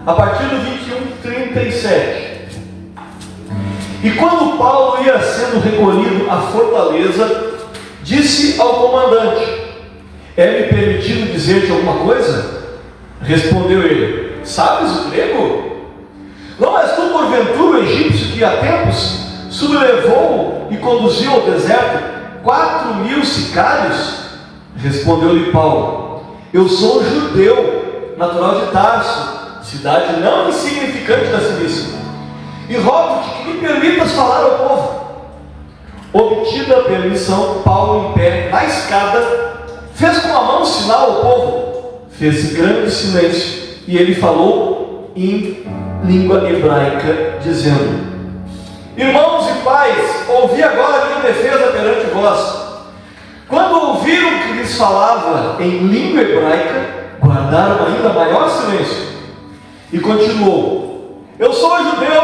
a partir do 21:37. E quando Paulo ia sendo recolhido à fortaleza, disse ao comandante: é-me permitido dizer-te alguma coisa? Respondeu ele: sabes o grego? Não és tu porventura o egípcio que há tempos sublevou e conduziu ao deserto 4.000 sicários? Respondeu-lhe Paulo: eu sou judeu, natural de Tarso, cidade não insignificante da Cilícia, e rogo-te que me permitas falar ao povo. Obtida a permissão, Paulo, em pé na escada, fez com a mão sinal ao povo. Fez grande silêncio, e ele falou em língua hebraica, dizendo: irmãos e pais, ouvi agora a minha defesa perante vós. Quando ouviram que lhes falava em língua hebraica, guardaram ainda maior silêncio. E continuou: eu sou judeu,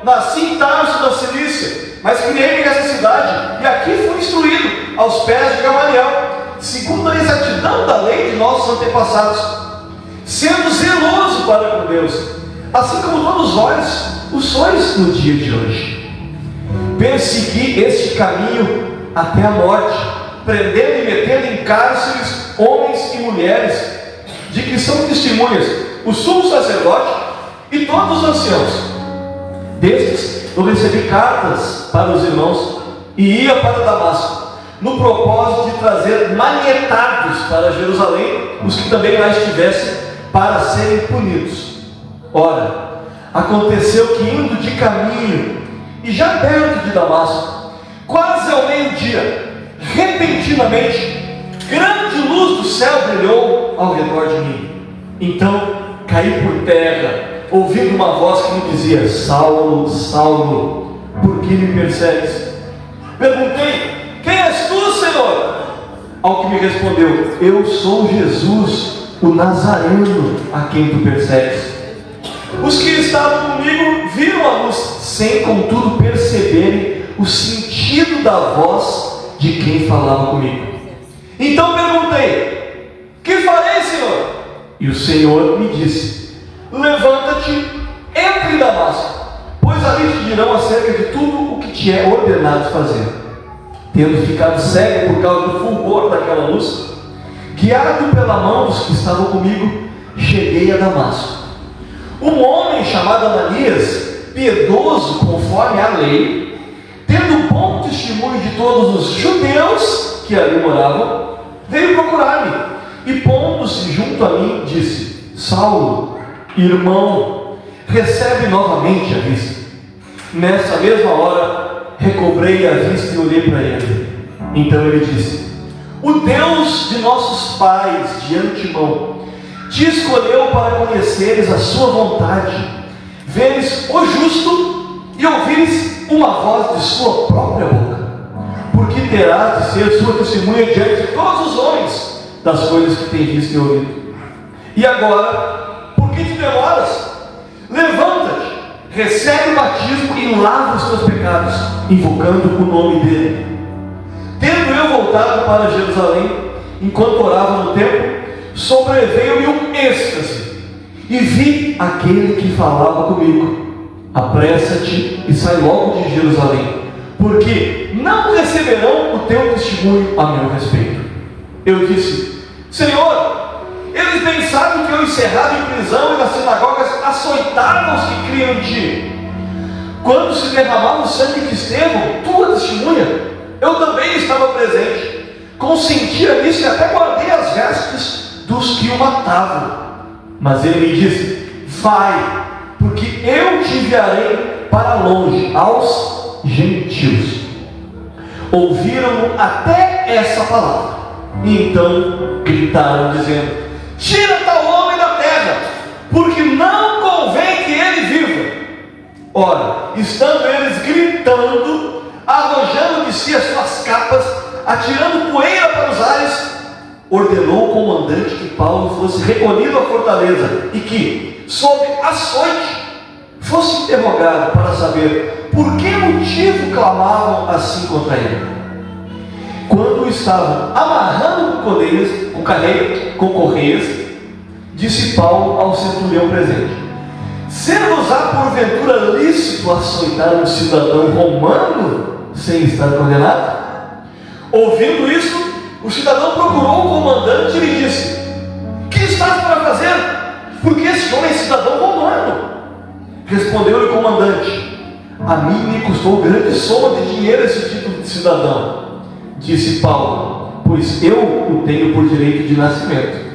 nasci em Tarso da Cilícia, mas criei-me nessa cidade, e aqui fui instruído aos pés de Gamaliel, segundo a exatidão da lei de nossos antepassados, sendo zeloso para com Deus, assim como todos vós o sois no dia de hoje. Persegui este caminho até a morte, prendendo e metendo em cárceres homens e mulheres, de que são testemunhas o sumo sacerdote e todos os anciãos. Destes eu recebi cartas para os irmãos e ia para Damasco, no propósito de trazer manietados para Jerusalém os que também lá estivessem, para serem punidos. Ora, aconteceu que indo de caminho, e já perto de Damasco, quase ao meio-dia, repentinamente, grande luz do céu brilhou ao redor de mim. Então caí por terra, ouvindo uma voz que me dizia: Saulo, Saulo, por que me persegues? Perguntei: quem és tu, Senhor? Ao que me respondeu: eu sou Jesus, o Nazareno, a quem tu persegues. Os que estavam comigo viram a luz, sem contudo perceberem o sentido da voz de quem falava comigo. Então perguntei: que farei, Senhor? E o Senhor me disse: levanta-te, entre em Damasco, pois ali te dirão acerca de tudo o que te é ordenado fazer. Tendo ficado cego por causa do fulgor daquela luz, guiado pela mão dos que estavam comigo, cheguei a Damasco. Um homem chamado Ananias, piedoso conforme a lei, tendo bom testemunho de todos os judeus que ali moravam, veio procurar-me, e pondo-se junto a mim, disse: Saulo, irmão, recebe novamente a vista. Nessa mesma hora, recobrei a vista e olhei para ele. Então ele disse: o Deus de nossos pais, de antemão, te escolheu para conheceres a sua vontade, veres o justo e ouvires uma voz de sua própria boca, porque terás de ser sua testemunha diante de todos os homens das coisas que tem visto e ouvido. E agora, por que te demoras? Levanta-te, recebe o batismo e lava os teus pecados, invocando o nome dele. Tendo eu voltado para Jerusalém, enquanto orava no templo, sobreveio-me um êxtase, e vi aquele que falava comigo: apressa-te e sai logo de Jerusalém, porque não receberão o teu testemunho a meu respeito. Eu disse: Senhor, eles bem sabem que eu, encerrado em prisão e nas sinagogas, açoitava os que criam em ti. Quando se derramava o sangue de Estevão, tua testemunha, eu também estava presente, consentia nisso e até guardei as vestes dos que o matavam. Mas ele me disse: vai, porque eu te enviarei para longe, aos gentios. Ouviram até essa palavra, e então gritaram, dizendo: tira tal homem da terra, porque não convém que ele viva. Ora, estando eles gritando, arrojando de si as suas capas, atirando poeira para os ares, ordenou o comandante que Paulo fosse recolhido à fortaleza e que, sob açoite, fosse interrogado para saber por que motivo clamavam assim contra ele. Quando o estavam amarrando com correias, disse Paulo ao centurião presente: ser-vos-á porventura lícito açoitar um cidadão romano sem estar condenado? Ouvindo isso, o cidadão procurou o comandante e lhe disse: que estás para fazer? Porque esse homem é cidadão romano. Respondeu-lhe o comandante: a mim me custou grande soma de dinheiro esse título de cidadão. Disse Paulo: pois eu o tenho por direito de nascimento.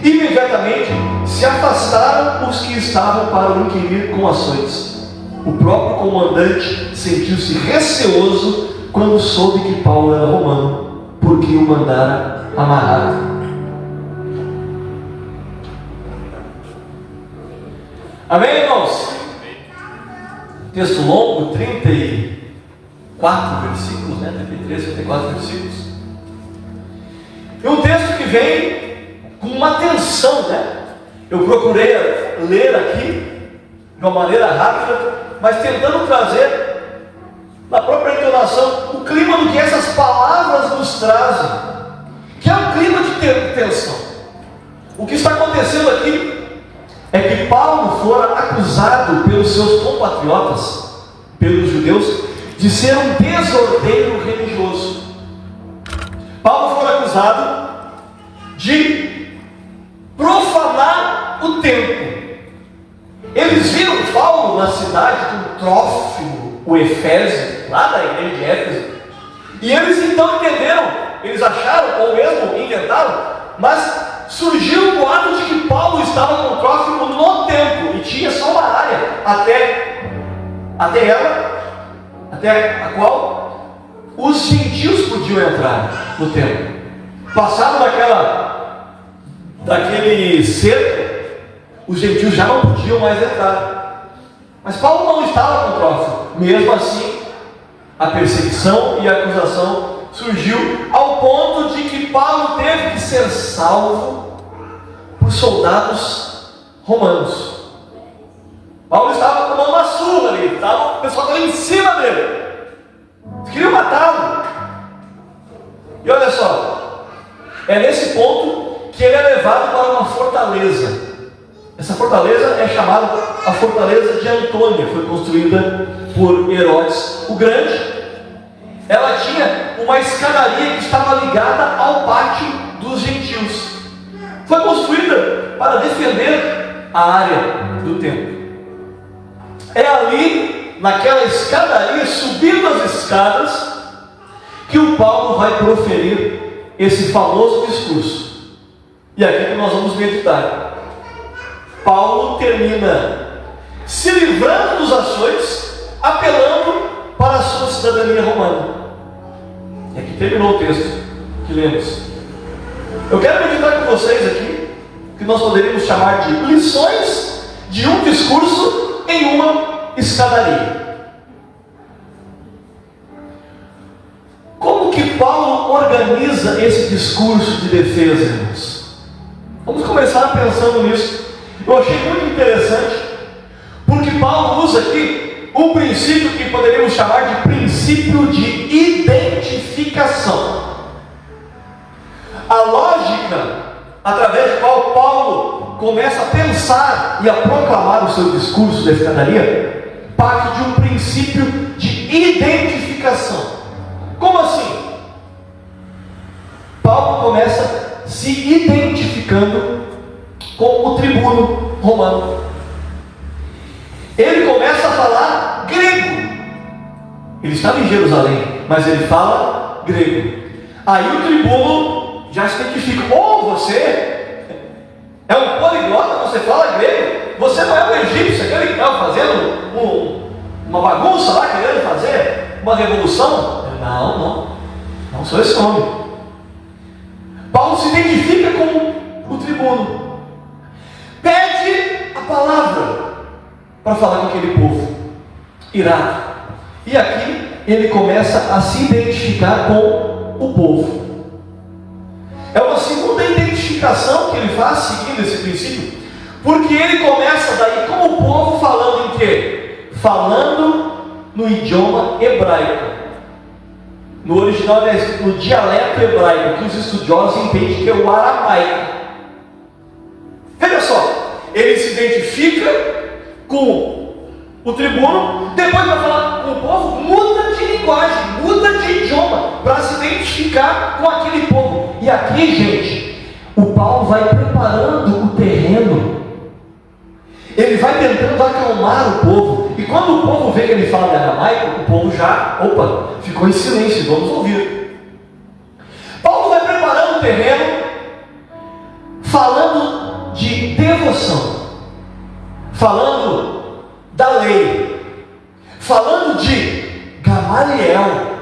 Imediatamente se afastaram os que estavam para o inquirir com açoites. O próprio comandante sentiu-se receoso quando soube que Paulo era romano, porque o mandara amarrar. Amém, irmãos? Texto longo, 34 versículos, 33, 34 versículos. É um texto que vem com uma tensão, Eu procurei ler aqui de uma maneira rápida, mas tentando trazer, na própria entonação, o clima do que essas palavras nos trazem, que é um clima de tensão. O que está acontecendo aqui é que Paulo fora acusado pelos seus compatriotas, pelos judeus, de ser um desordeiro religioso. Paulo fora acusado de profanar o templo. Eles viram Paulo na cidade com Trófimo, o Efésio, lá da igreja de Éfeso, e eles então entenderam, eles acharam, ou mesmo inventaram, mas surgiu o boato de que Paulo estava com Trófimo no templo, e tinha só uma área até a qual os gentios podiam entrar no templo. Passaram daquele cerco, os gentios já não podiam mais entrar. Mas Paulo não estava com Trófimo. Mesmo assim, a perseguição e a acusação surgiu ao ponto de que Paulo teve que ser salvo por soldados romanos. Paulo estava tomando uma surra ali, o pessoal estava em cima dele, eles queriam matá-lo. E olha só, é nesse ponto que ele é levado para uma fortaleza. Essa fortaleza é chamada a Fortaleza de Antônia, foi construída por Herodes o Grande. Ela tinha uma escadaria que estava ligada ao pátio dos gentios. Foi construída para defender a área do templo. É ali, naquela escadaria, subindo as escadas, que o Paulo vai proferir esse famoso discurso. E aqui que nós vamos meditar. Paulo termina se livrando dos açoites, apelando para a sua cidadania romana. E aqui terminou o texto que lemos. Eu quero meditar com vocês aqui, que nós poderíamos chamar de lições de um discurso em uma escadaria. Como que Paulo organiza esse discurso de defesa, irmãos? Vamos começar pensando nisso. Eu achei muito interessante, porque Paulo usa aqui um princípio que poderíamos chamar de princípio de identificação. A lógica através da qual Paulo começa a pensar e a proclamar o seu discurso da escadaria parte de um princípio de identificação. Como assim? Paulo começa se identificando com o tribuno romano. Ele começa a falar grego. Ele estava em Jerusalém, mas ele fala grego. Aí o tribuno já se identifica: você é um poliglota, você fala grego, você não é um egípcio, aquele que estava fazendo uma bagunça lá, querendo fazer uma revolução? Não sou esse homem. Paulo se identifica com o tribuno, pede a palavra para falar com aquele povo irado. E aqui ele começa a se identificar com o povo. É uma segunda identificação que ele faz seguindo esse princípio, porque ele começa daí com o povo falando em quê? Falando no idioma hebraico. No original, no dialeto hebraico, que os estudiosos entendem que é o aramaico. Veja só, ele se identifica com o tribuno, depois vai falar com o povo, muda de linguagem, muda de idioma, para se identificar com aquele povo. E aqui, gente, o Paulo vai preparando o terreno, ele vai tentando acalmar o povo, e quando o povo vê que ele fala em aramaico, o povo já, ficou em silêncio, vamos ouvir. Paulo vai preparando o terreno, falando de devoção, falando da lei, falando de Gamaliel,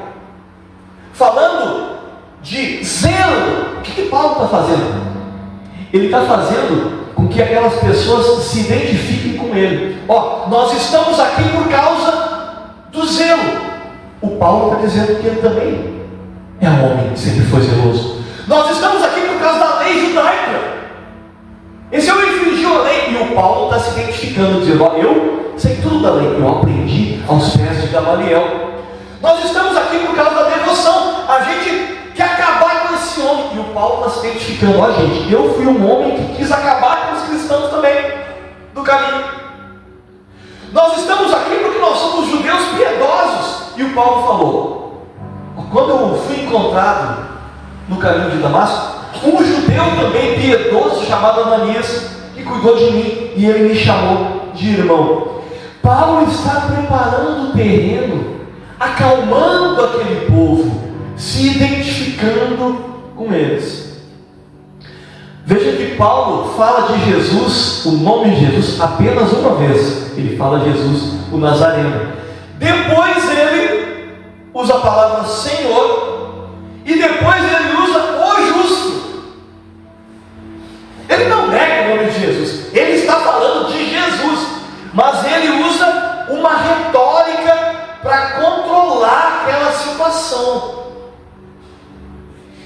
falando de zelo. O que Paulo está fazendo? Ele está fazendo com que aquelas pessoas se identifiquem com ele. Nós estamos aqui por causa do zelo. O Paulo está dizendo que ele também é um homem que sempre foi zeloso. Nós estamos aqui por causa da lei judaica. Esse homem infringiu a lei, e o Paulo está se identificando, dizendo: eu sei tudo da lei, eu aprendi aos pés de Gamaliel. Nós estamos aqui por causa da devoção, a gente quer acabar com esse homem, e o Paulo está se identificando: gente, eu fui um homem que quis acabar com os cristãos também, do caminho. Nós estamos aqui porque nós somos judeus piedosos, e o Paulo falou: quando eu fui encontrado no caminho de Damasco, um judeu também piedoso chamado Ananias, que cuidou de mim, e ele me chamou de irmão. Paulo está preparando o terreno, acalmando aquele povo, se identificando com eles. Veja que Paulo fala de Jesus, o nome de Jesus, apenas uma vez. Ele fala Jesus, o Nazareno. Depois ele usa a palavra Senhor, e depois ele usa o justo. Ele não nega o nome de Jesus, ele está falando de Jesus, mas ele usa uma retórica para controlar aquela situação.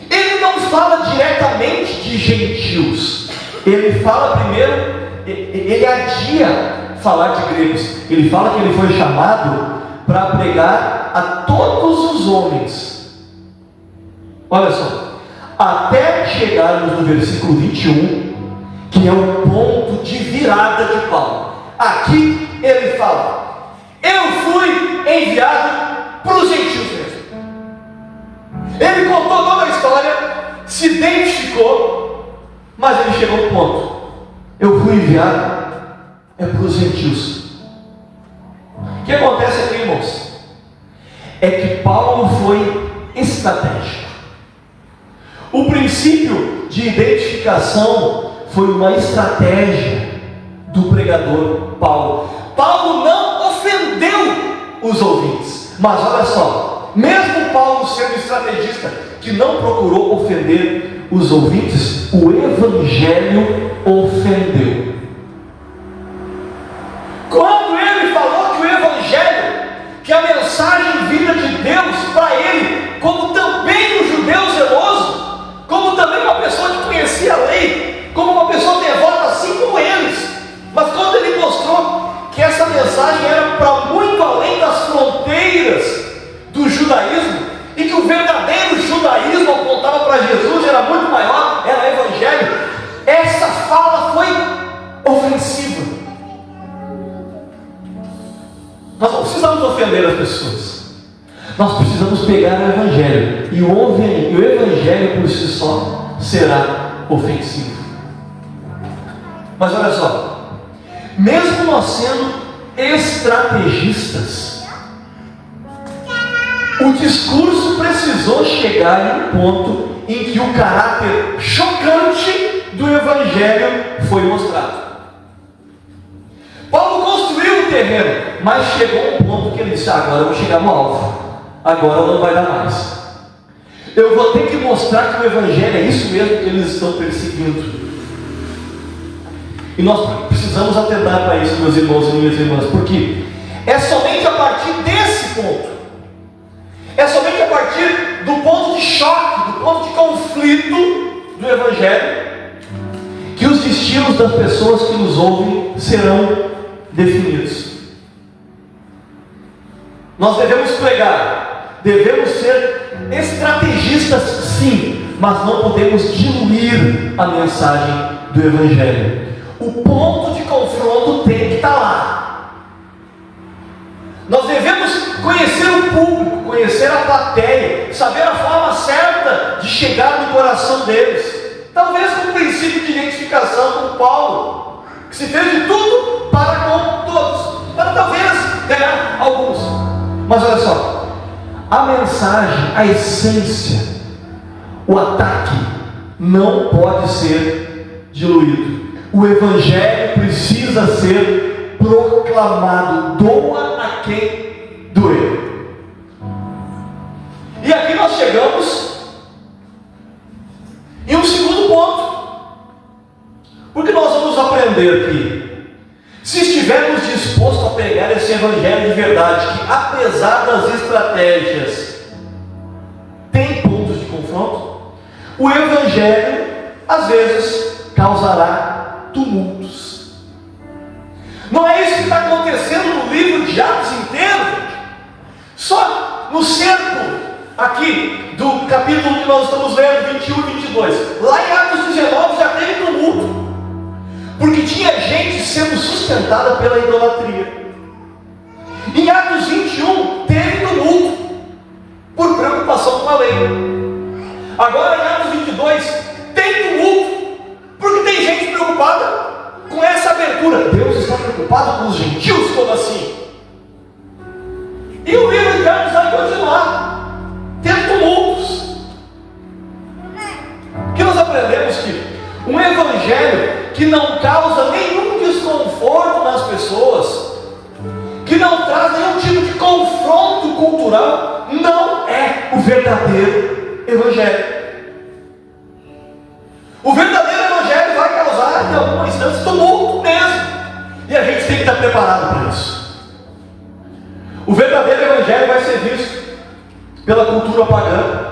Ele não fala diretamente de gentios, ele fala primeiro, ele adia falar de gregos. Ele fala que ele foi chamado para pregar a todos os homens. Olha só, até chegarmos no versículo 21, que é o ponto de virada de Paulo. Aqui ele fala: eu fui enviado para os gentios mesmo. Ele contou toda a história, se identificou, mas ele chegou ao ponto: eu fui enviado para os gentios. O que acontece aqui, irmãos? É que Paulo foi estratégico. O princípio de identificação foi uma estratégia do pregador Paulo. Paulo não ofendeu os ouvintes, mas olha só, mesmo Paulo sendo estrategista, que não procurou ofender os ouvintes, o evangelho ofendeu. Quando ele falou que o evangelho, que a mensagem vinda de Deus para ele, como também um judeu zeloso, como também uma pessoa que conhecia a lei, como uma pessoa devota assim como eles, mas quando ele mostrou que essa mensagem era para muito além das fronteiras do judaísmo, e que o verdadeiro judaísmo apontava para Jesus, era muito maior, era evangelho, essa fala foi ofensiva. Nós não precisamos ofender as pessoas, nós precisamos pegar o evangelho, e o evangelho por si só será ofensivo. Mas olha só, mesmo nós sendo estrategistas, o discurso precisou chegar em um ponto em que o caráter chocante do evangelho foi mostrado. Paulo construiu o terreno, mas chegou a um ponto que ele disse: agora eu vou chegar no alvo, agora não vai dar mais. Eu vou ter que mostrar que o evangelho é isso mesmo que eles estão perseguindo. E nós precisamos atentar para isso, meus irmãos e minhas irmãs, porque é somente a partir desse ponto, é somente a partir do ponto de choque, do ponto de conflito do evangelho, que os destinos das pessoas que nos ouvem serão definidos. Nós devemos pregar, devemos ser estrategistas sim, mas não podemos diluir a mensagem do evangelho. O ponto de confronto tem que estar lá. Nós devemos conhecer o público, conhecer a plateia, saber a forma certa de chegar no coração deles. Talvez com o princípio de identificação com Paulo, que se fez de tudo para com todos, para talvez ganhar alguns. Mas olha só, a mensagem, a essência, o ataque não pode ser diluído. O Evangelho precisa ser proclamado, doa a quem doer. E aqui nós chegamos em um segundo ponto, porque nós vamos aprender que, se estivermos dispostos a pegar esse Evangelho de verdade, que apesar das estratégias tem pontos de confronto, o Evangelho às vezes causará tumultos. Não é isso que está acontecendo no livro de Atos inteiro, só no cerco aqui do capítulo que nós estamos lendo, 21 e 22. Lá em Atos 19 já teve tumulto, porque tinha gente sendo sustentada pela idolatria. Em Atos 21 teve tumulto por preocupação com a lei. Agora em Atos 22 tem tumulto porque tem gente preocupada com essa abertura. Deus está preocupado com os gentios, como assim? E o livro de Atos vai continuar tendo tumultos. Que nós aprendemos que um evangelho que não causa nenhum desconforto nas pessoas, que não traz nenhum tipo de confronto cultural, não é o verdadeiro evangelho. O verdadeiro evangelho vai causar, em alguma instância, tumulto mesmo, e a gente tem que estar preparado para isso. O verdadeiro evangelho vai ser visto pela cultura pagã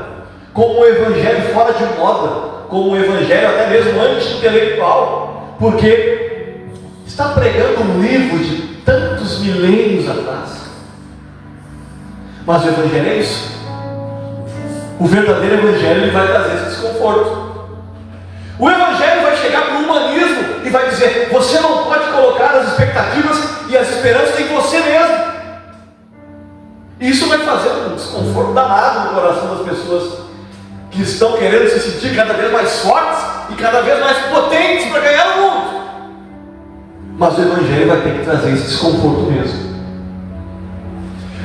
como um evangelho fora de moda, como um evangelho até mesmo anti-intelectual, porque está pregando um livro de tantos milênios atrás. Mas o evangelho é isso. O verdadeiro evangelho ele vai trazer esse desconforto. O evangelho vai chegar para o humanismo e vai dizer: você não pode colocar as expectativas e as esperanças em você mesmo. E isso vai fazer um desconforto danado no coração das pessoas que estão querendo se sentir cada vez mais fortes e cada vez mais potentes para ganhar o mundo. Mas o evangelho vai ter que trazer esse desconforto mesmo.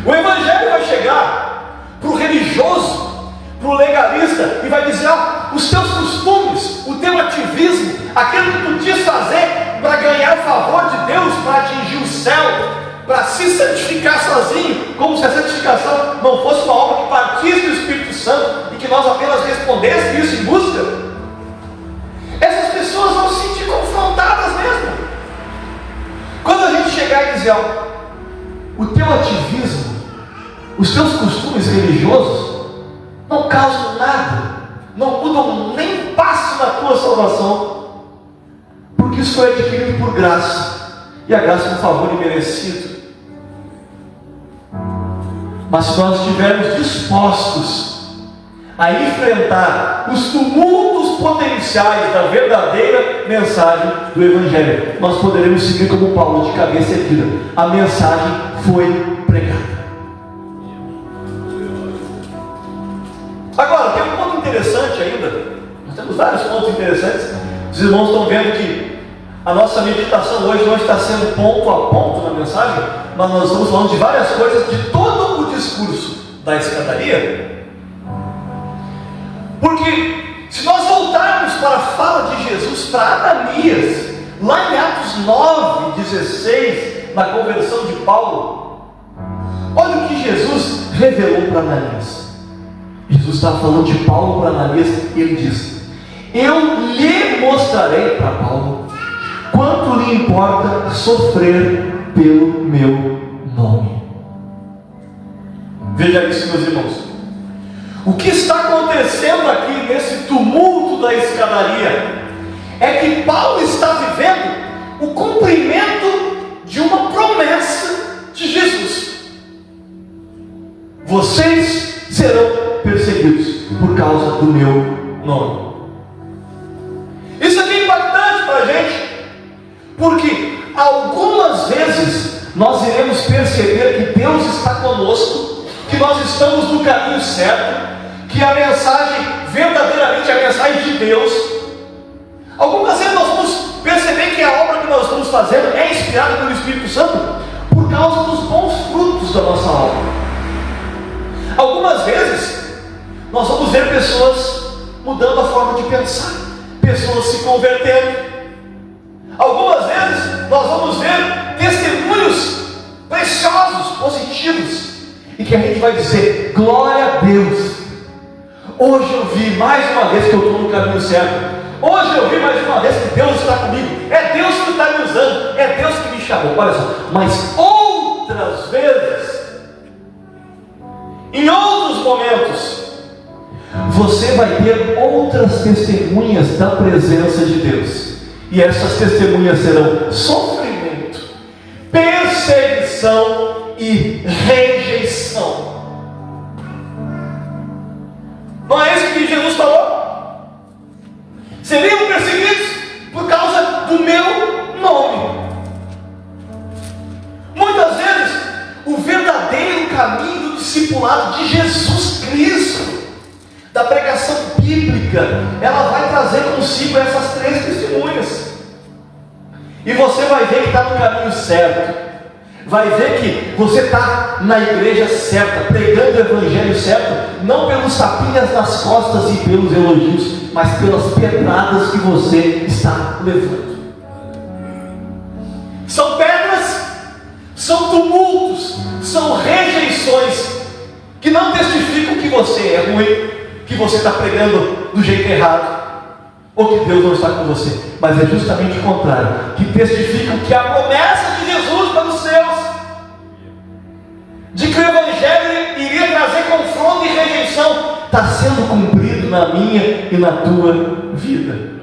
O evangelho vai chegar para o religioso, para o legalista, e vai dizer: os teus costumes, o teu ativismo, aquilo que tu diz fazer para ganhar o favor de Deus, para atingir o céu, para se santificar sozinho, como se a santificação não fosse uma obra que partisse do Espírito Santo e que nós apenas respondêssemos isso em busca. Essas pessoas vão se sentir confrontadas mesmo. Quando a gente chegar e dizer: o teu ativismo, os teus costumes religiosos não causam nada, não mudam nem passo na tua salvação, porque isso foi adquirido por graça, e a graça é um favor imerecido. Mas se nós estivermos dispostos a enfrentar os tumultos potenciais da verdadeira mensagem do Evangelho, nós poderemos seguir como Paulo, de cabeça erguida. A mensagem foi pregada. Agora, tem um ponto interessante ainda. Nós temos vários pontos interessantes. Os irmãos estão vendo que a nossa meditação hoje não está sendo ponto a ponto na mensagem, mas nós estamos falando de várias coisas, de todo o discurso da escadaria. Porque se nós voltarmos para a fala de Jesus para Ananias, lá em Atos 9, 16, na conversão de Paulo, olha o que Jesus revelou para Ananias. Jesus estava falando de Paulo para Ananias, e ele diz: eu lhe mostrarei, para Paulo, quanto lhe importa sofrer pelo meu nome. Veja isso, meus irmãos. O que está acontecendo aqui nesse tumulto da escadaria é que Paulo está vivendo o cumprimento de uma promessa de Jesus. Vocês serão perseguidos por causa do meu nome. Isso aqui é impactante para a gente, porque algumas vezes nós iremos perceber que Deus está conosco, que nós estamos no caminho certo, que a mensagem, verdadeiramente a mensagem de Deus. Algumas vezes nós vamos perceber que a obra que nós estamos fazendo é inspirada pelo Espírito Santo por causa dos bons frutos da nossa obra. Algumas vezes nós vamos ver pessoas mudando a forma de pensar, pessoas se convertendo. Algumas vezes nós vamos ver testemunhos preciosos, positivos, e que a gente vai dizer: glória a Deus, hoje eu vi mais uma vez que eu estou no caminho certo, hoje eu vi mais uma vez que Deus está comigo, é Deus que está me usando, é Deus que me chamou. Olha só, mas outras vezes, em outros momentos, você vai ter outras testemunhas da presença de Deus, e essas testemunhas serão sofrimento, perseguição e rejeição. Não é isso que Jesus falou? Seriam perseguidos por causa do meu nome. Muitas vezes, o verdadeiro caminho do discipulado de Jesus Cristo, da pregação bíblica, ela vai trazer consigo essas três testemunhas. E você vai ver que está no caminho certo, vai ver que você está na igreja certa, pregando o evangelho certo, não pelos tapinhas nas costas e pelos elogios, mas pelas pedradas que você está levando. São pedras, são tumultos, são rejeições que não testificam que você é ruim, que você está pregando do jeito errado, ou que Deus não está com você, mas é justamente o contrário, que testificam que a promessa de Jesus para os seus, de que o evangelho iria trazer confronto e rejeição, está sendo cumprido na minha e na tua vida.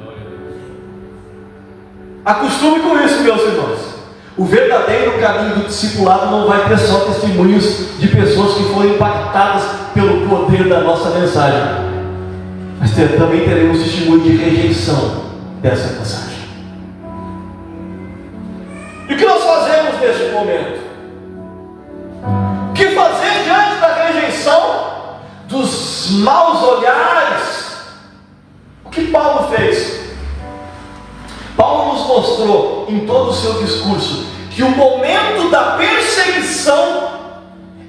Acostume com isso, meus irmãos. O verdadeiro caminho do discipulado não vai ter só testemunhos de pessoas que foram impactadas pelo poder da nossa mensagem, mas também teremos testemunho de rejeição dessa mensagem. E o que nós fazemos neste momento? O que fazer diante da rejeição, dos maus olhares? O que Paulo fez? Paulo nos mostrou em todo o seu discurso que o momento da perseguição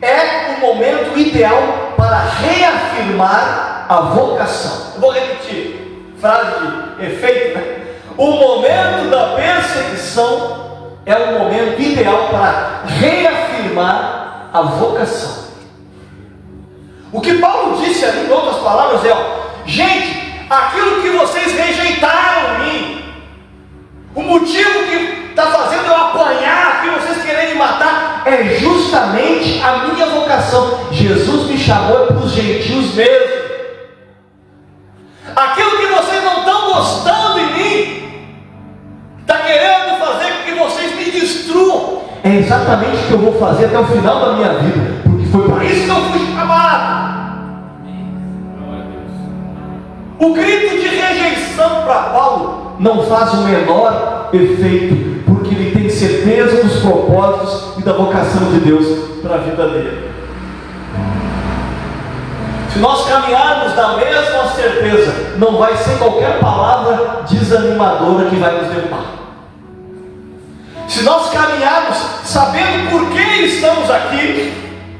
é o momento ideal para reafirmar a vocação. Eu vou repetir, frase de efeito, né? O momento da perseguição é o momento ideal para reafirmar a vocação. O que Paulo disse ali, em outras palavras, é: gente, aquilo que vocês rejeitaram em mim, o motivo que está fazendo eu apanhar, que vocês querem me matar, é justamente a minha vocação. Jesus me chamou para os gentios mesmo. Aquilo que vocês não estão gostando em mim, está querendo fazer com que vocês me destruam, é exatamente o que eu vou fazer até o final da minha vida, porque foi para isso que eu fui chamado. O grito de rejeição para Paulo não faz o menor efeito, porque ele tem certeza dos propósitos e da vocação de Deus para a vida dele. Se nós caminharmos na mesma certeza, não vai ser qualquer palavra desanimadora que vai nos derrubar. Se nós caminharmos sabendo por que estamos aqui,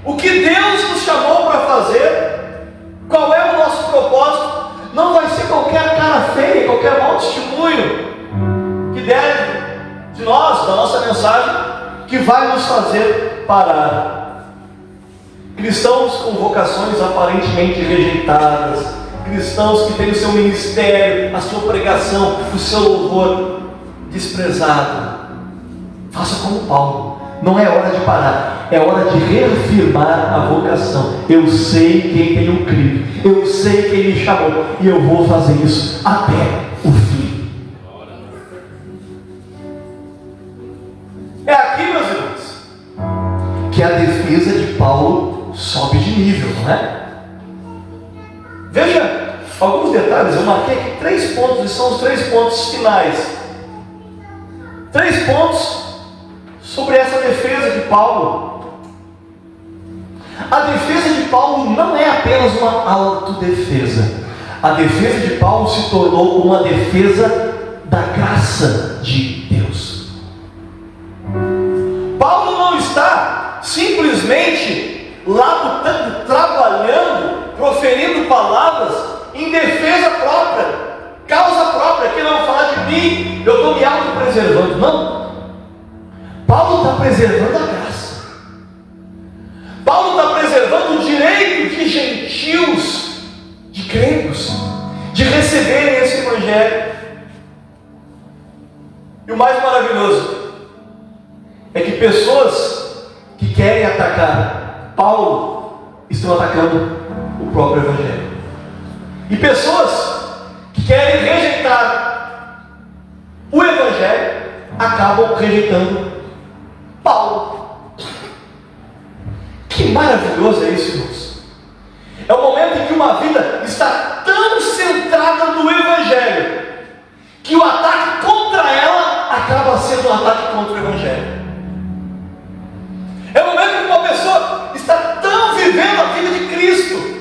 o que Deus nos chamou para fazer, qual é o nosso propósito, não vai ser qualquer cara feia, qualquer mau testemunho que der de nós, da nossa mensagem, que vai nos fazer parar. Cristãos com vocações aparentemente rejeitadas, cristãos que têm o seu ministério, a sua pregação, o seu louvor desprezado, faça como Paulo. Não é hora de parar, é hora de reafirmar a vocação. Eu sei quem tenho crido, eu sei quem me chamou, e eu vou fazer isso até o fim. É aqui, meus irmãos, que a defesa de Paulo sobe de nível, não é? Veja alguns detalhes. Eu marquei aqui 3 pontos, e são os 3 pontos finais. 3 pontos sobre essa defesa de Paulo. A defesa de Paulo não é apenas uma autodefesa. A defesa de Paulo se tornou uma defesa da graça de Deus. Paulo não está simplesmente labutando, trabalhando, proferindo palavras em defesa própria, causa própria, que não fala de mim, eu estou me autopreservando. Não. Paulo está preservando a graça. Paulo está preservando o direito de gentios, de gregos, de receberem esse evangelho. E o mais maravilhoso é que pessoas que querem atacar Paulo estão atacando o próprio evangelho. E pessoas que querem rejeitar o evangelho acabam rejeitando Paulo. Que maravilhoso é isso, irmãos. É o momento em que uma vida está tão centrada no evangelho que o ataque contra ela acaba sendo um ataque contra o evangelho. É o momento em que uma pessoa está tão vivendo a vida de Cristo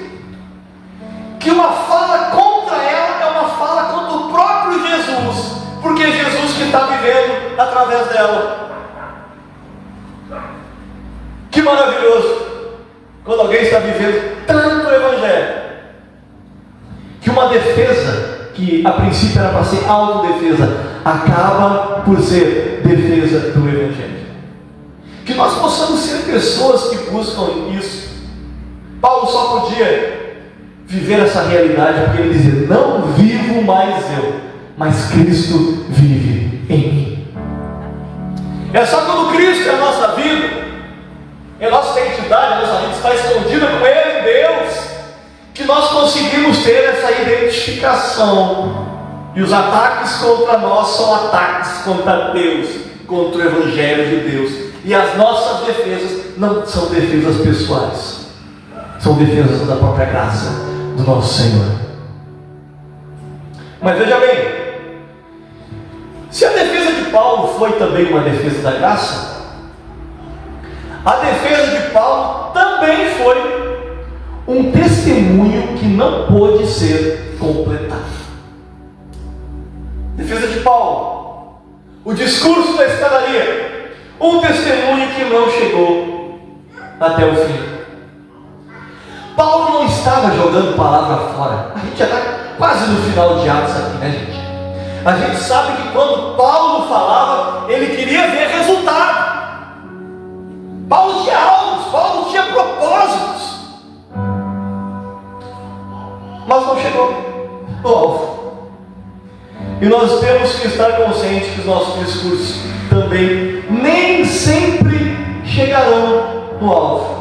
que uma fala contra ela é uma fala contra o próprio Jesus, porque é Jesus que está vivendo através dela. Que maravilhoso quando alguém está vivendo tanto o evangelho que uma defesa que a princípio era para ser autodefesa acaba por ser defesa do evangelho. Que nós possamos ser pessoas que buscam isso. Paulo só podia viver essa realidade porque ele dizia: não vivo mais eu, mas Cristo vive em mim. É só quando Cristo é a nossa vida, a nossa identidade, a nossa vida está escondida com Ele em Deus, que nós conseguimos ter essa identificação. E os ataques contra nós são ataques contra Deus, contra o Evangelho de Deus. E as nossas defesas não são defesas pessoais, são defesas da própria graça do nosso Senhor. Mas veja bem, se a defesa de Paulo foi também uma defesa da graça, a defesa de Paulo também foi um testemunho que não pôde ser completado. Defesa de Paulo, o discurso da escadaria, um testemunho que não chegou até o fim. Paulo não estava jogando palavra fora. A gente já está quase no final de Atos aqui, né, gente? A gente sabe que quando Paulo falava, ele queria ver resultado. Paulo tinha alvos, Paulo tinha propósitos, mas não chegou no alvo. E nós temos que estar conscientes que os nossos discursos também nem sempre chegarão no alvo.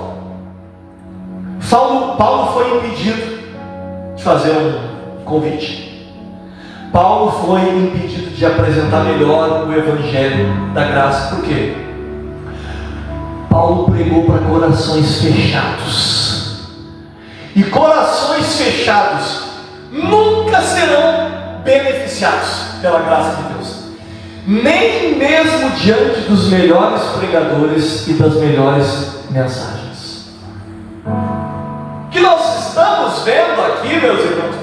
Paulo foi impedido de fazer um convite. Paulo foi impedido de apresentar melhor o Evangelho da graça. Por quê? Paulo pregou para corações fechados. E corações fechados nunca serão beneficiados pela graça de Deus, nem mesmo diante dos melhores pregadores e das melhores mensagens. O que nós estamos vendo aqui, meus irmãos,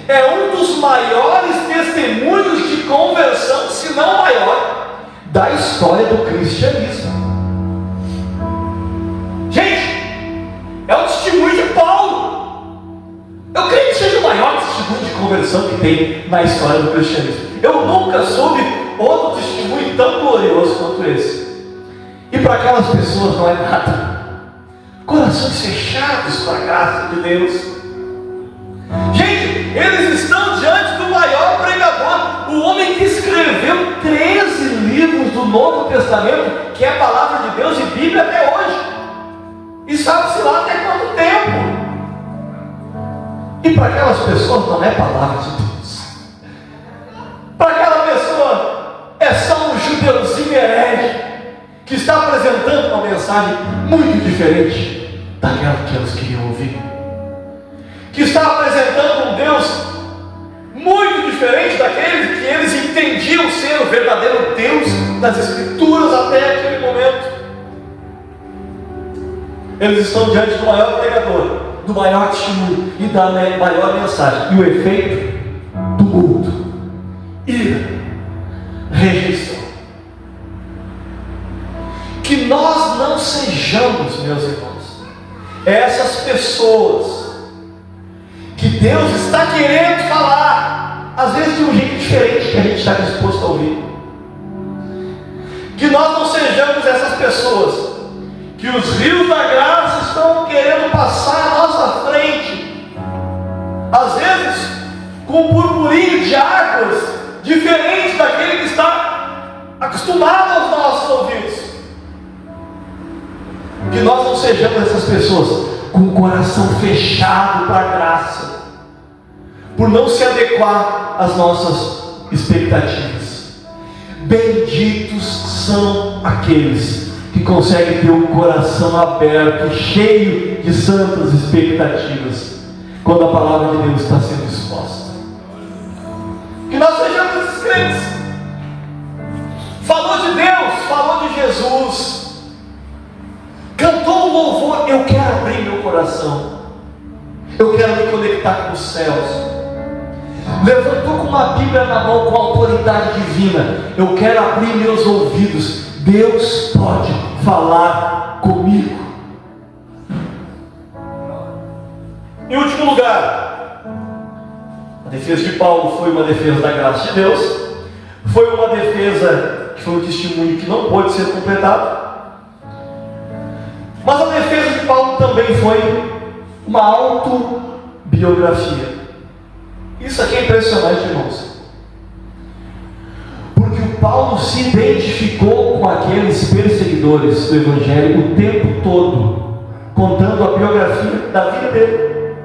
é um dos maiores testemunhos de conversão, se não maior, da história do cristianismo. Gente, é o testemunho de Paulo. Eu creio que seja o maior testemunho de conversão que tem na história do cristianismo. Eu nunca soube outro testemunho tão glorioso quanto esse. E para aquelas pessoas não é nada. Corações fechados para a graça de Deus. Gente, eles estão diante do maior pregador, o homem que escreveu 13 livros do Novo Testamento, que é a palavra de Deus e Bíblia até hoje. E sabe-se lá até quanto tempo. E para aquelas pessoas não é palavra de Deus. Para aquela pessoa é só um judeuzinho herege que está apresentando uma mensagem muito diferente daquela que eles queriam ouvir. Que está apresentando um Deus muito diferente daquele que eles entendiam ser o verdadeiro Deus das Escrituras até aquele momento. Eles estão diante do maior pregador, do maior testemunho e da maior mensagem. E o efeito? Tumulto, ira, rejeição. Que nós não sejamos, meus irmãos, essas pessoas que Deus está querendo falar, às vezes de um jeito diferente que a gente está disposto a ouvir. Que nós não sejamos essas pessoas que os rios da graça estão querendo passar à nossa frente, às vezes com um burburinho de águas diferente daquele que está acostumado aos nossos ouvidos. Que nós não sejamos essas pessoas com o coração fechado para a graça, por não se adequar às nossas expectativas. Benditos são aqueles que conseguem ter um coração aberto, cheio de santas expectativas, quando a palavra de Deus está sendo exposta. Que nós sejamos esses crentes. Falou de Deus, falou de Jesus, cantou um louvor, eu quero abrir meu coração, eu quero me conectar com os céus. Levantou com uma Bíblia na mão, com autoridade divina, eu quero abrir meus ouvidos, Deus pode falar comigo. Em último lugar, a defesa de Paulo foi uma defesa da graça de Deus, foi uma defesa que foi um testemunho que não pôde ser completado. Mas a defesa de Paulo também foi uma autobiografia. Isso aqui é impressionante, irmãos. Porque o Paulo se identificou com aqueles perseguidores do Evangelho o tempo todo, contando a biografia da vida dele.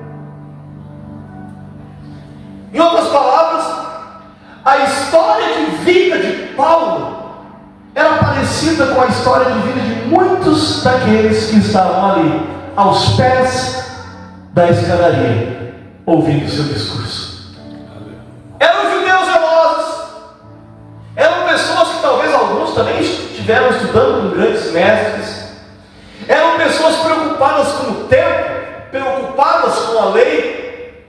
Em outras palavras, a história de vida de Paulo era parecida com a história de vida de muitos daqueles que estavam ali, aos pés da escadaria, ouvindo o seu discurso. Eram judeus zelosos, eram pessoas que talvez alguns também estiveram estudando com grandes mestres, eram pessoas preocupadas com o tempo, preocupadas com a lei,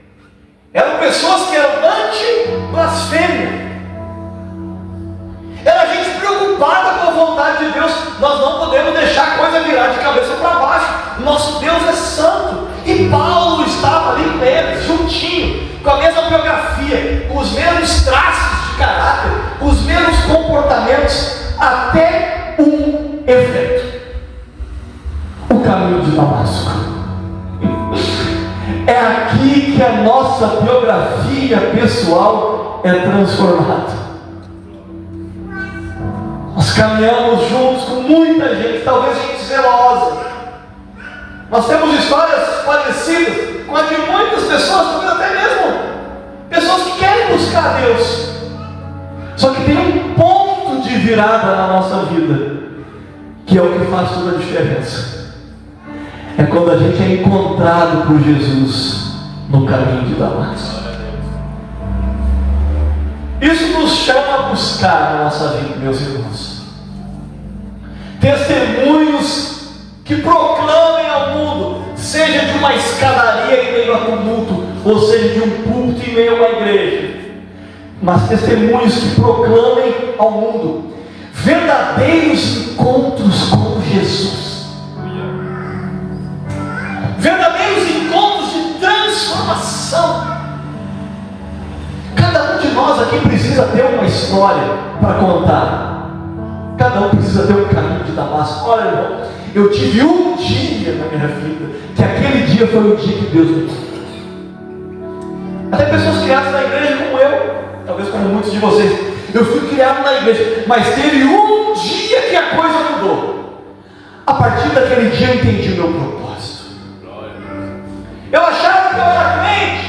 eram pessoas que eram anti-blasfêmia. Era gente preocupada com a vontade de Deus. Nós não podemos deixar a coisa virar de cabeça para baixo. Nosso Deus é santo. E Paulo estava ali com eles, juntinho, com a mesma biografia, com os mesmos traços de caráter, com os mesmos comportamentos, até um evento: o caminho de Damasco. É aqui que a nossa biografia pessoal é transformada. Nós caminhamos juntos com muita gente, talvez gente zelosa. Nós temos histórias parecidas com a de muitas pessoas, talvez até mesmo pessoas que querem buscar Deus. Só que tem um ponto de virada na nossa vida, que é o que faz toda a diferença. É quando a gente é encontrado por Jesus no caminho de Damasco. Isso nos chama a buscar na nossa vida, meus irmãos, testemunhos que proclamem ao mundo, seja de uma escadaria em meio a tumulto, ou seja de um púlpito em meio a uma igreja, mas testemunhos que proclamem ao mundo verdadeiros encontros com Jesus, verdadeiros encontros de transformação. Cada um de nós aqui precisa ter uma história para contar. Cada um precisa ter um caminho de Damasco. Olha, irmão, eu tive um dia na minha vida, que aquele dia foi o dia que Deus me deu. Até pessoas criadas na igreja como eu, talvez como muitos de vocês. Eu fui criado na igreja, mas teve um dia que a coisa mudou. A partir daquele dia eu entendi o meu propósito. Eu achava que eu era crente,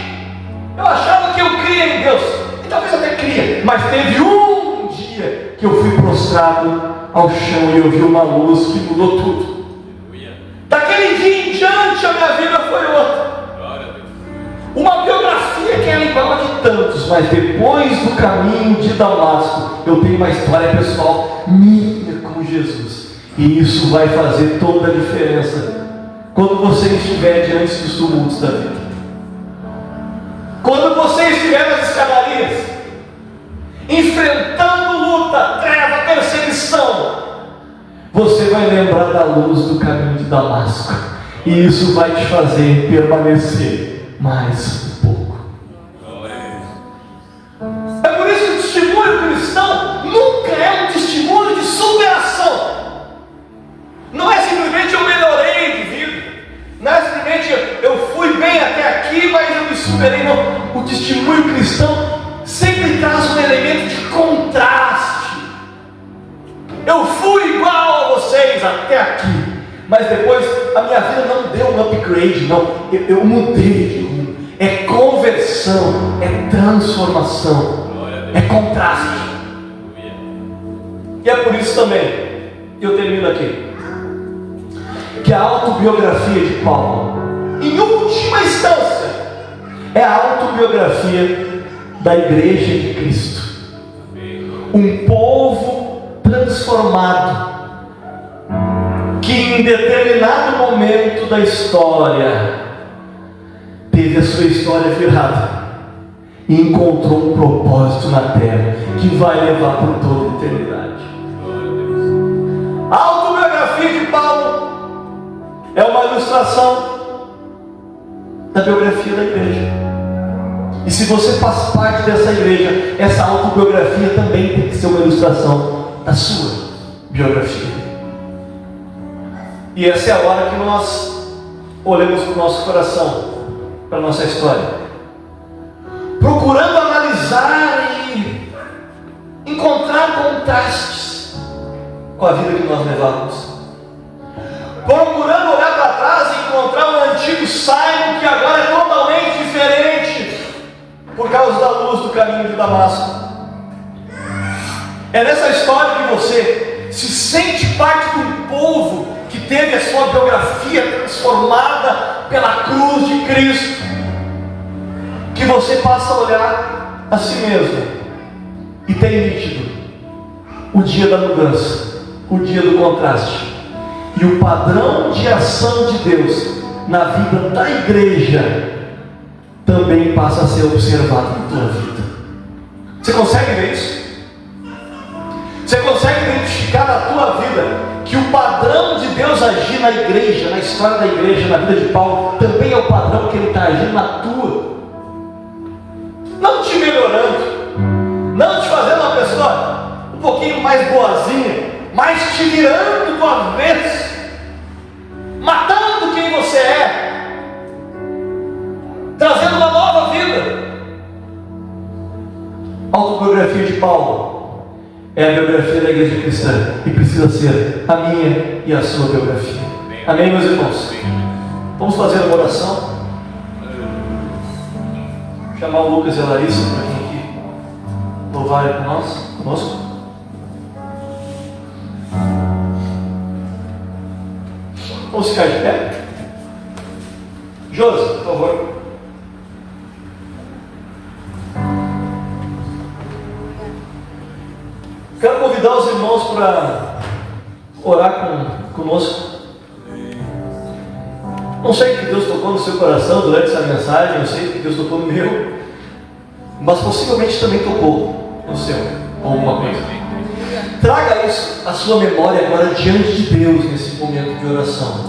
eu achava que eu cria em Deus, e talvez até cria, mas teve um dia que eu fui prostrado ao chão e eu vi uma luz que mudou tudo. Daquele dia em diante a minha vida foi outra. Uma biografia que é igual a de tantos, mas depois do caminho de Damasco eu tenho uma história pessoal minha com Jesus, e isso vai fazer toda a diferença quando você estiver diante dos tumultos da vida. Quando você estiver nas escadarias, enfrentando luta, treva, perseguição, você vai lembrar da luz do caminho de Damasco, e isso vai te fazer permanecer mais um pouco. É por isso que o testemunho cristão nunca é um testemunho de superação. Não é simplesmente eu melhorei de vida, não é simplesmente eu fui bem até aqui, mas eu me superei. Não, o testemunho cristão sempre traz um elemento de contraste. Eu fui igual a vocês até aqui, mas depois a minha vida não deu um upgrade, não, eu mudei de rumo. É conversão, é transformação, é contraste. E é por isso também, eu termino aqui, que a autobiografia de Paulo, em última instância, é a autobiografia da Igreja de Cristo. Um povo transformado, que em determinado momento da história teve a sua história virada e encontrou um propósito na terra que vai levar por toda a eternidade. A autobiografia de Paulo é uma ilustração da biografia da igreja. E se você faz parte dessa igreja, essa autobiografia também tem que ser uma ilustração da sua biografia. E essa é a hora que nós olhamos para o nosso coração, para a nossa história, procurando analisar e encontrar contrastes com a vida que nós levamos, procurando olhar para trás e encontrar um antigo Simon que agora é totalmente diferente por causa da luz do caminho de Damasco. É nessa história que você se sente parte de um povo que teve a sua biografia transformada pela cruz de Cristo, que você passa a olhar a si mesmo e tem nítido o dia da mudança, o dia do contraste, e o padrão de ação de Deus na vida da igreja também passa a ser observado na tua vida. Você consegue ver isso? Você consegue identificar na tua vida que o padrão de Deus agir na igreja, na história da igreja, na vida de Paulo, também é o padrão que Ele está agindo na tua? Não te melhorando, não te fazendo uma pessoa um pouquinho mais boazinha, mas te virando do avesso, matando quem você é, trazendo uma nova vida. A autobiografia de Paulo é a biografia da igreja cristã e precisa ser a minha e a sua biografia. Amém, meus irmãos? Vamos fazer uma oração. Vou chamar o Lucas e a Larissa para vir aqui louvarem conosco. Vamos ficar de pé? Josi, por favor. Quero convidar os irmãos para orar conosco. Não sei o que Deus tocou no seu coração durante essa mensagem, eu sei que Deus tocou no meu, mas possivelmente também tocou no seu, alguma coisa. Traga isso à sua memória agora diante de Deus nesse momento de oração.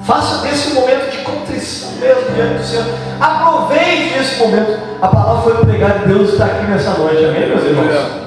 Faça desse momento de contrição mesmo diante do Senhor. Aproveite esse momento. A palavra foi pregada e Deus está aqui nessa noite. Amém, meus irmãos?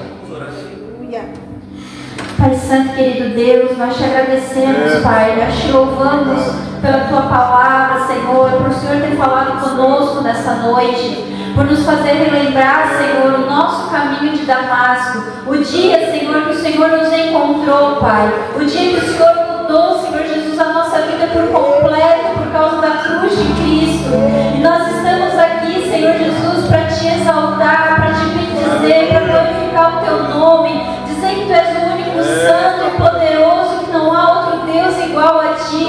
Pai Santo, querido Deus, nós te agradecemos, Pai, nós te louvamos pela Tua palavra, Senhor, por o Senhor ter falado conosco nessa noite, por nos fazer relembrar, Senhor, o nosso caminho de Damasco, o dia, Senhor, que o Senhor nos encontrou, Pai, o dia que o Senhor mudou, Senhor Jesus, a nossa vida por completo, por causa da cruz de Cristo, e nós estamos aqui, Senhor Jesus, para te exaltar, para te bendizer, para glorificar o Teu nome, dizer que Tu és o único santo e poderoso, que não há outro Deus igual a Ti,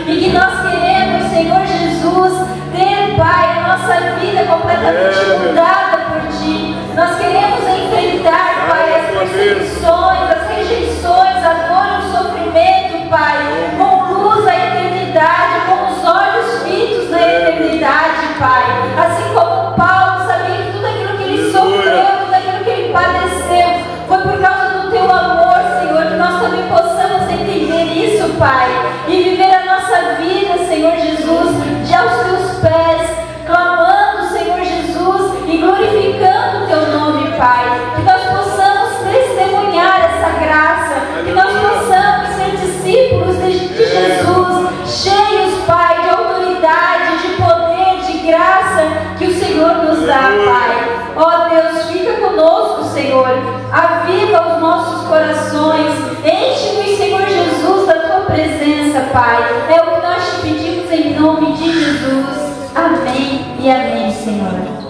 e que nós queremos, Senhor Jesus, ter, Pai, a nossa vida completamente mudada por Ti. Nós queremos enfrentar, Pai, as perseguições, as rejeições, a dor e o sofrimento, Pai, com luz à eternidade, com Senhor. Aviva os nossos corações. Enche-nos, Senhor Jesus, da tua presença, Pai. É o que nós te pedimos em nome de Jesus. Amém e amém, Senhor.